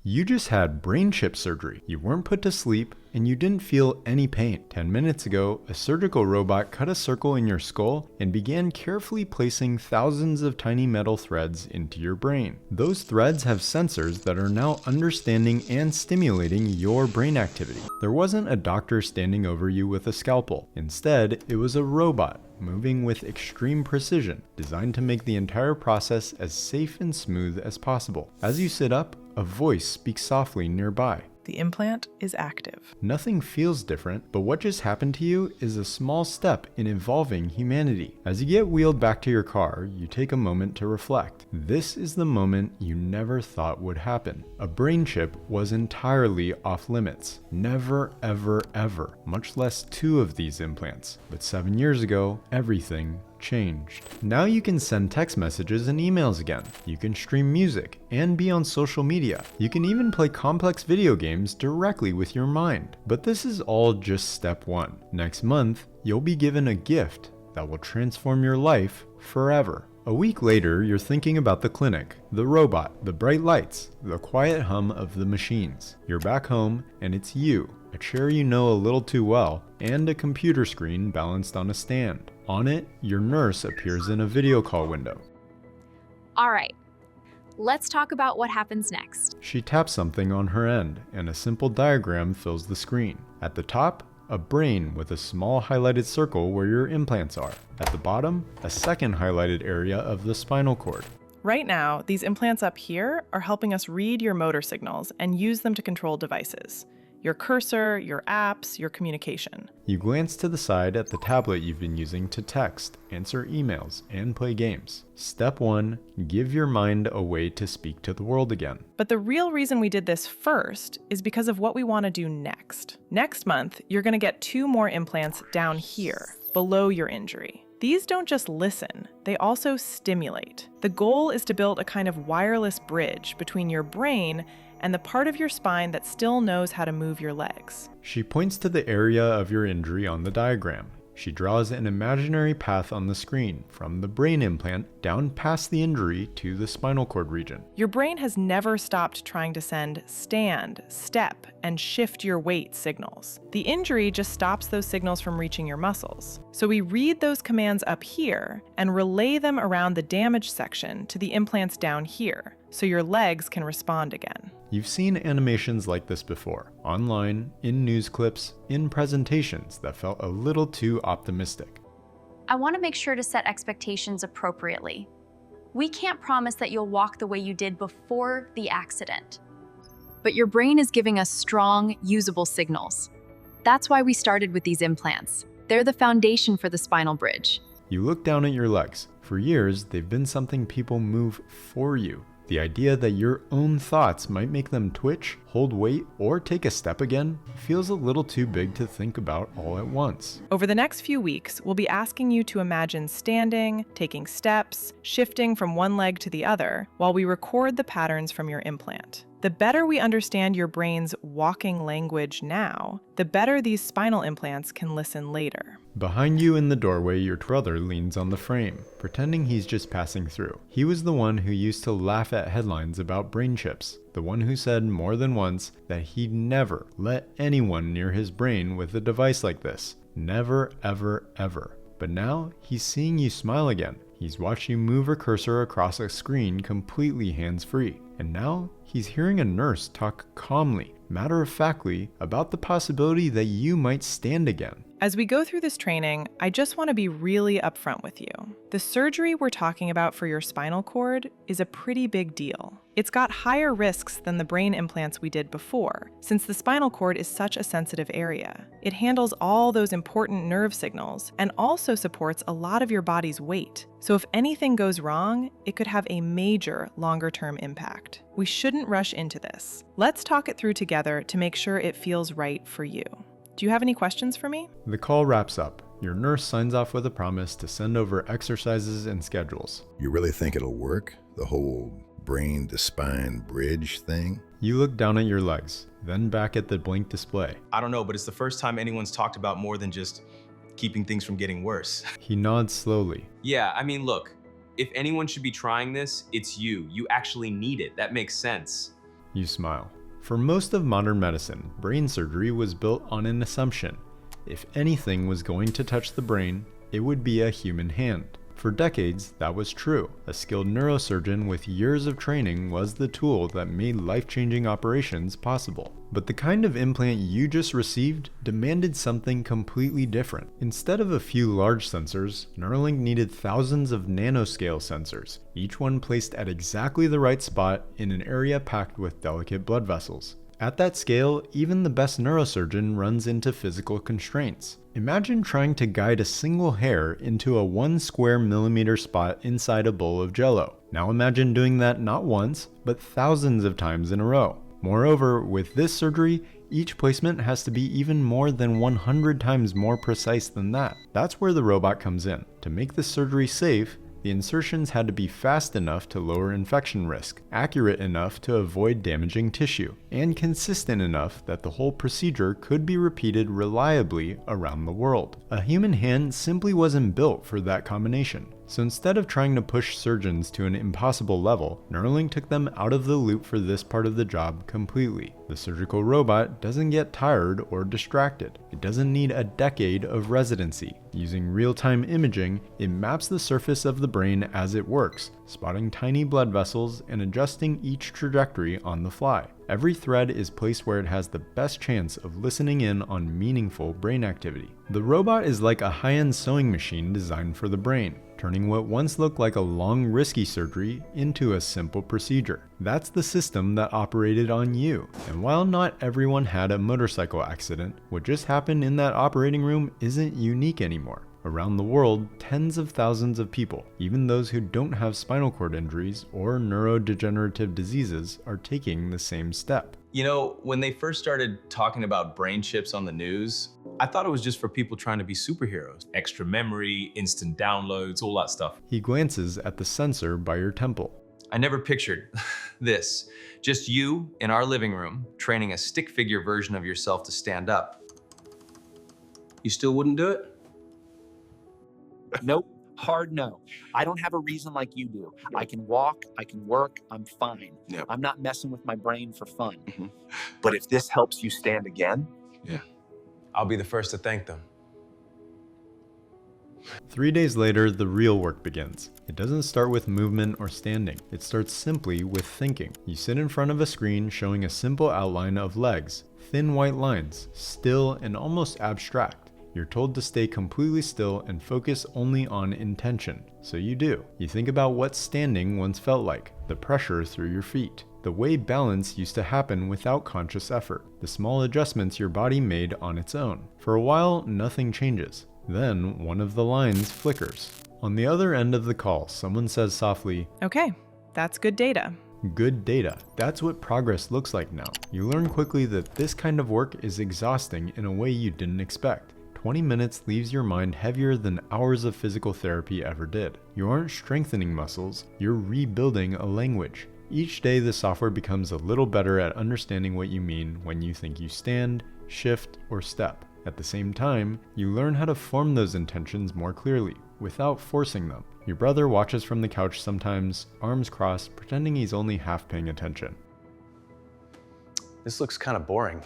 You just had brain chip surgery. You weren't put to sleep, and you didn't feel any pain. 10 minutes ago, a surgical robot cut a circle in your skull and began carefully placing thousands of tiny metal threads into your brain. Those threads have sensors that are now understanding and stimulating your brain activity. There wasn't a doctor standing over you with a scalpel. Instead, it was a robot moving with extreme precision, designed to make the entire process as safe and smooth as possible. As you sit up, a voice speaks softly nearby. The implant is active. Nothing feels different, but what just happened to you is a small step in evolving humanity. As you get wheeled back to your car, you take a moment to reflect. This is the moment you never thought would happen. A brain chip was entirely off limits. Never, ever, ever, much less 2 of these implants. But 7 years ago, everything changed. Now you can send text messages and emails again. You can stream music and be on social media. You can even play complex video games directly with your mind. But this is all just step 1. Next month, you'll be given a gift that will transform your life forever. A week later, you're thinking about the clinic, the robot, the bright lights, the quiet hum of the machines. You're back home, and it's you, a chair you know a little too well, and a computer screen balanced on a stand. On it, your nurse appears in a video call window. All right, let's talk about what happens next. She taps something on her end, and a simple diagram fills the screen. At the top, a brain with a small highlighted circle where your implants are. At the bottom, a second highlighted area of the spinal cord. Right now, these implants up here are helping us read your motor signals and use them to control devices. Your cursor, your apps, your communication. You glance to the side at the tablet you've been using to text, answer emails, and play games. Step 1, give your mind a way to speak to the world again. But the real reason we did this first is because of what we want to do next. Next month, you're going to get 2 more implants down here, below your injury. These don't just listen, they also stimulate. The goal is to build a kind of wireless bridge between your brain and the part of your spine that still knows how to move your legs. She points to the area of your injury on the diagram. She draws an imaginary path on the screen from the brain implant down past the injury to the spinal cord region. Your brain has never stopped trying to send stand, step, and shift your weight signals. The injury just stops those signals from reaching your muscles. So we read those commands up here and relay them around the damaged section to the implants down here, so your legs can respond again. You've seen animations like this before, online, in news clips, in presentations that felt a little too optimistic. I want to make sure to set expectations appropriately. We can't promise that you'll walk the way you did before the accident. But your brain is giving us strong, usable signals. That's why we started with these implants. They're the foundation for the spinal bridge. You look down at your legs. For years, they've been something people move for you. The idea that your own thoughts might make them twitch, hold weight, or take a step again feels a little too big to think about all at once. Over the next few weeks, we'll be asking you to imagine standing, taking steps, shifting from one leg to the other, while we record the patterns from your implant. The better we understand your brain's walking language now, the better these spinal implants can listen later. Behind you in the doorway, your brother leans on the frame, pretending he's just passing through. He was the one who used to laugh at headlines about brain chips, the one who said more than once that he'd never let anyone near his brain with a device like this. Never, ever, ever. But now, he's seeing you smile again. He's watched you move a cursor across a screen completely hands-free. And now, he's hearing a nurse talk calmly, matter-of-factly, about the possibility that you might stand again. As we go through this training, I just want to be really upfront with you. The surgery we're talking about for your spinal cord is a pretty big deal. It's got higher risks than the brain implants we did before, since the spinal cord is such a sensitive area. It handles all those important nerve signals and also supports a lot of your body's weight. So if anything goes wrong, it could have a major longer-term impact. We shouldn't rush into this. Let's talk it through together to make sure it feels right for you. Do you have any questions for me? The call wraps up. Your nurse signs off with a promise to send over exercises and schedules. You really think it'll work? The whole brain to spine bridge thing? You look down at your legs, then back at the blink display. I don't know, but it's the first time anyone's talked about more than just keeping things from getting worse. He nods slowly. Yeah, I mean, look, if anyone should be trying this, it's you. You actually need it. That makes sense. You smile. For most of modern medicine, brain surgery was built on an assumption. If anything was going to touch the brain, it would be a human hand. For decades, that was true. A skilled neurosurgeon with years of training was the tool that made life-changing operations possible. But the kind of implant you just received demanded something completely different. Instead of a few large sensors, Neuralink needed thousands of nanoscale sensors, each one placed at exactly the right spot in an area packed with delicate blood vessels. At that scale, even the best neurosurgeon runs into physical constraints. Imagine trying to guide a single hair into a 1 square millimeter spot inside a bowl of jello. Now imagine doing that not once, but thousands of times in a row. Moreover, with this surgery, each placement has to be even more than 100 times more precise than that. That's where the robot comes in. To make the surgery safe, the insertions had to be fast enough to lower infection risk, accurate enough to avoid damaging tissue, and consistent enough that the whole procedure could be repeated reliably around the world. A human hand simply wasn't built for that combination. So instead of trying to push surgeons to an impossible level, Neuralink took them out of the loop for this part of the job completely. The surgical robot doesn't get tired or distracted. It doesn't need a decade of residency. Using real-time imaging, it maps the surface of the brain as it works, spotting tiny blood vessels and adjusting each trajectory on the fly. Every thread is placed where it has the best chance of listening in on meaningful brain activity. The robot is like a high-end sewing machine designed for the brain, turning what once looked like a long, risky surgery into a simple procedure. That's the system that operated on you. And while not everyone had a motorcycle accident, what just happened in that operating room isn't unique anymore. Around the world, tens of thousands of people, even those who don't have spinal cord injuries or neurodegenerative diseases, are taking the same step. You know, when they first started talking about brain chips on the news, I thought it was just for people trying to be superheroes. Extra memory, instant downloads, all that stuff. He glances at the sensor by your temple. I never pictured this. Just you in our living room, training a stick figure version of yourself to stand up. You still wouldn't do it? Nope, hard no. I don't have a reason like you do. I can walk, I can work, I'm fine. Yep. I'm not messing with my brain for fun. Mm-hmm. But if this helps you stand again, I'll be the first to thank them. 3 days later, the real work begins. It doesn't start with movement or standing. It starts simply with thinking. You sit in front of a screen showing a simple outline of legs, thin white lines, still and almost abstract. You're told to stay completely still and focus only on intention. So you do. You think about what standing once felt like, the pressure through your feet, the way balance used to happen without conscious effort, the small adjustments your body made on its own. For a while, nothing changes. Then one of the lines flickers. On the other end of the call, someone says softly, Okay, that's good data. Good data. That's what progress looks like now. You learn quickly that this kind of work is exhausting in a way you didn't expect. 20 minutes leaves your mind heavier than hours of physical therapy ever did. You aren't strengthening muscles, you're rebuilding a language. Each day the software becomes a little better at understanding what you mean when you think you stand, shift, or step. At the same time, you learn how to form those intentions more clearly, without forcing them. Your brother watches from the couch sometimes, arms crossed, pretending he's only half paying attention. This looks kind of boring.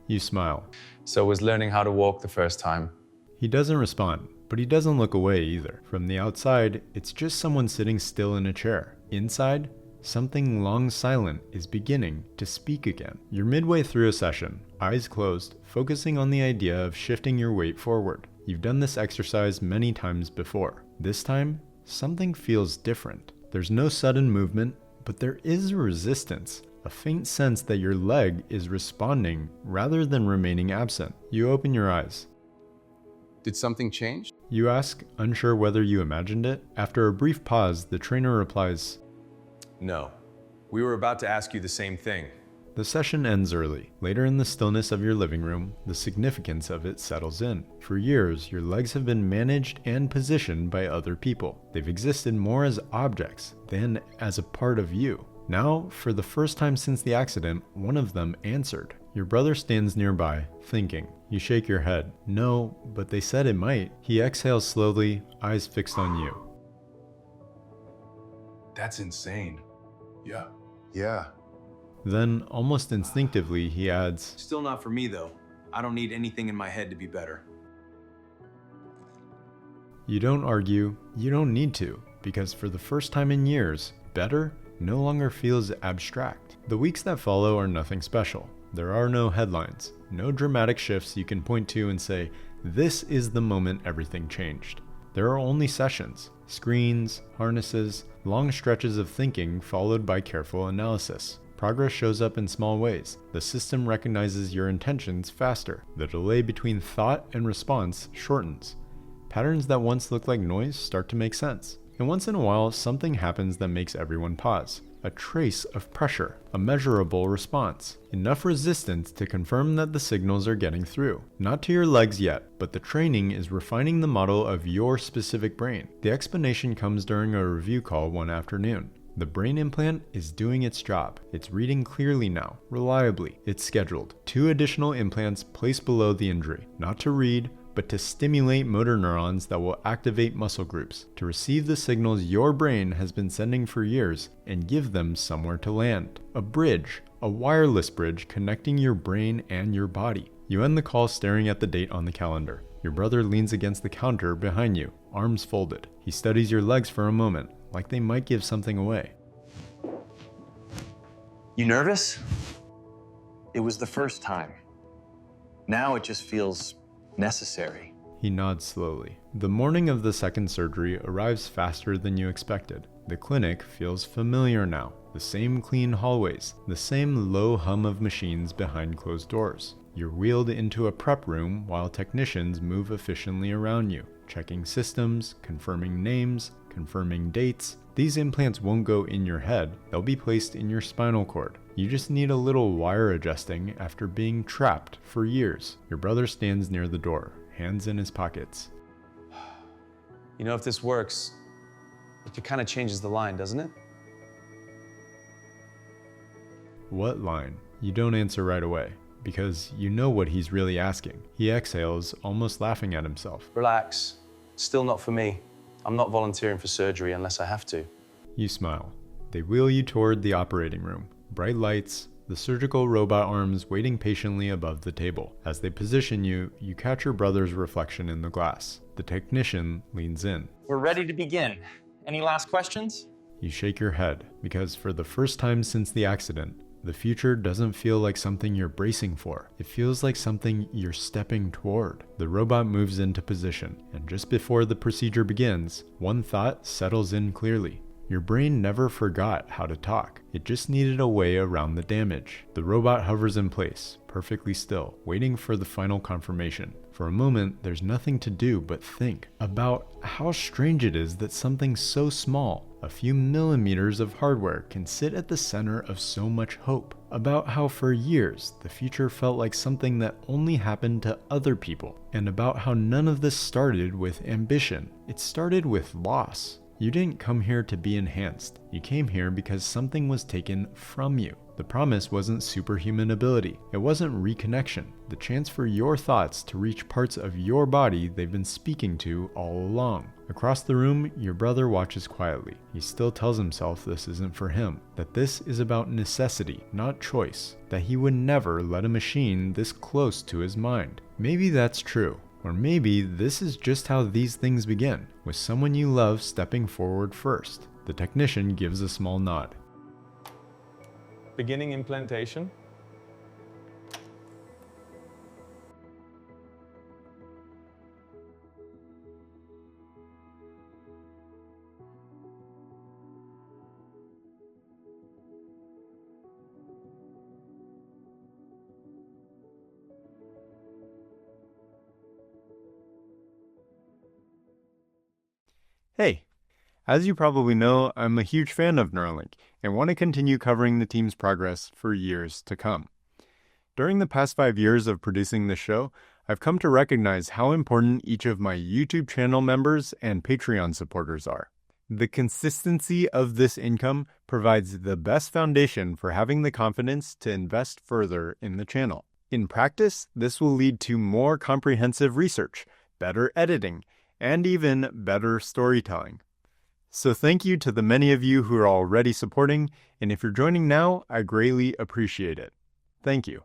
You smile. So was learning how to walk the first time. He doesn't respond, but he doesn't look away either. From the outside, it's just someone sitting still in a chair. Inside, something long silent is beginning to speak again. You're midway through a session, eyes closed, focusing on the idea of shifting your weight forward. You've done this exercise many times before. This time, something feels different. There's no sudden movement, but there is resistance. A faint sense that your leg is responding rather than remaining absent. You open your eyes. Did something change? You ask, unsure whether you imagined it. After a brief pause, the trainer replies, No. We were about to ask you the same thing. The session ends early. Later in the stillness of your living room, the significance of it settles in. For years, your legs have been managed and positioned by other people. They've existed more as objects than as a part of you. Now, for the first time since the accident, one of them answered. Your brother stands nearby, thinking. You shake your head. No, but they said it might. He exhales slowly, eyes fixed on you. that's insane. Yeah. Then, almost instinctively, he adds, Still not for me, though. I don't need anything in my head to be better. You don't argue, you don't need to, because for the first time in years, better no longer feels abstract. The weeks that follow are nothing special. There are no headlines, no dramatic shifts you can point to and say, this is the moment everything changed. There are only sessions, screens, harnesses, long stretches of thinking followed by careful analysis. Progress shows up in small ways. The system recognizes your intentions faster. The delay between thought and response shortens. Patterns that once looked like noise start to make sense. And once in a while, something happens that makes everyone pause. A trace of pressure, a measurable response, enough resistance to confirm that the signals are getting through. Not to your legs yet, but the training is refining the model of your specific brain. The explanation comes during a review call one afternoon. The brain implant is doing its job. It's reading clearly now, reliably. It's scheduled. 2 additional implants placed below the injury, not to read, but to stimulate motor neurons that will activate muscle groups, to receive the signals your brain has been sending for years and give them somewhere to land. A bridge, a wireless bridge connecting your brain and your body. You end the call staring at the date on the calendar. Your brother leans against the counter behind you, arms folded. He studies your legs for a moment, like they might give something away. You nervous? It was the first time. Now it just feels necessary. He nods slowly. The morning of the second surgery arrives faster than you expected. The clinic feels familiar now. The same clean hallways, the same low hum of machines behind closed doors. You're wheeled into a prep room while technicians move efficiently around you, checking systems, confirming names, confirming dates. These implants won't go in your head, they'll be placed in your spinal cord. You just need a little wire adjusting after being trapped for years. Your brother stands near the door, hands in his pockets. You know, if this works, it kind of changes the line, doesn't it? What line? You don't answer right away, because you know what he's really asking. He exhales, almost laughing at himself. Relax. Still not for me. I'm not volunteering for surgery unless I have to. You smile. They wheel you toward the operating room. Bright lights, the surgical robot arms waiting patiently above the table. As they position you, you catch your brother's reflection in the glass. The technician leans in. We're ready to begin. Any last questions? You shake your head, because for the first time since the accident, the future doesn't feel like something you're bracing for. It feels like something you're stepping toward. The robot moves into position, and just before the procedure begins, one thought settles in clearly. Your brain never forgot how to talk. It just needed a way around the damage. The robot hovers in place, perfectly still, waiting for the final confirmation. For a moment, there's nothing to do but think about how strange it is that something so small, a few millimeters of hardware, can sit at the center of so much hope. About how for years, the future felt like something that only happened to other people. And about how none of this started with ambition. It started with loss. You didn't come here to be enhanced. You came here because something was taken from you. The promise wasn't superhuman ability. It wasn't reconnection. The chance for your thoughts to reach parts of your body they've been speaking to all along. Across the room, your brother watches quietly. He still tells himself this isn't for him. That this is about necessity, not choice. That he would never let a machine this close to his mind. Maybe that's true. Or maybe this is just how these things begin, with someone you love stepping forward first. The technician gives a small nod. Beginning implantation. Hey, as you probably know, I'm a huge fan of Neuralink and want to continue covering the team's progress for years to come. During the past 5 years of producing this show, I've come to recognize how important each of my YouTube channel members and Patreon supporters are. The consistency of this income provides the best foundation for having the confidence to invest further in the channel. In practice, this will lead to more comprehensive research, better editing, and even better storytelling. So thank you to the many of you who are already supporting, and if you're joining now, I greatly appreciate it. Thank you.